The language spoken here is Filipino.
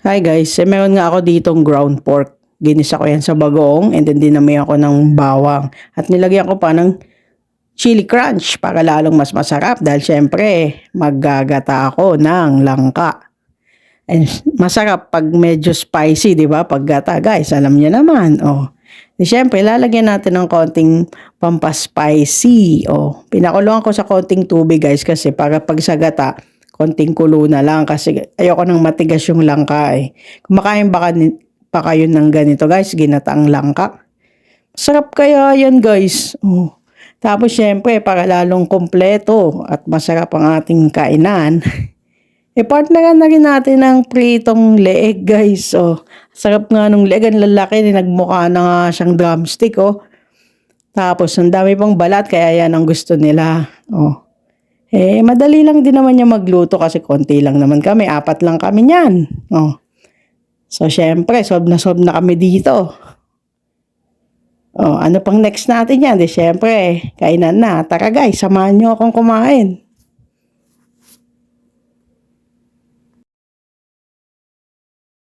Hi guys, meron nga ako ditong ground pork. Ginisa ko yan sa bagoong and then dinamay ako ng bawang. At nilagyan ko pa ng chili crunch para lalong mas masarap dahil syempre maggagata ako ng langka. And masarap pag medyo spicy, di ba? Pag gata guys, alam niyo naman. Oh. Di syempre, lalagyan natin ng konting pampaspicy. Oh. Pinakulungan ko sa konting tubig guys kasi para pag sa gata, konting kulo na lang kasi ayoko nang matigas yung langka eh. Kumakain pa kayo ng ganito guys, ginataang langka. Sarap kaya yan guys. Oh. Tapos syempre para lalong kompleto at masarap ang ating kainan. Partneran na rin natin ng pritong leeg guys. Oh. Sarap nga nung leeg, ang lalaki, nagmukha na nga siyang drumstick oh. Tapos ang dami pang balat kaya yan ang gusto nila. Oh. Madali lang din naman niya magluto kasi konti lang naman kami. 4 lang kami niyan. Oh. So, syempre, solve na kami dito. Oh, ano pang next natin yan? Syempre, kainan na. Tara guys, samahan niyo akong kumain.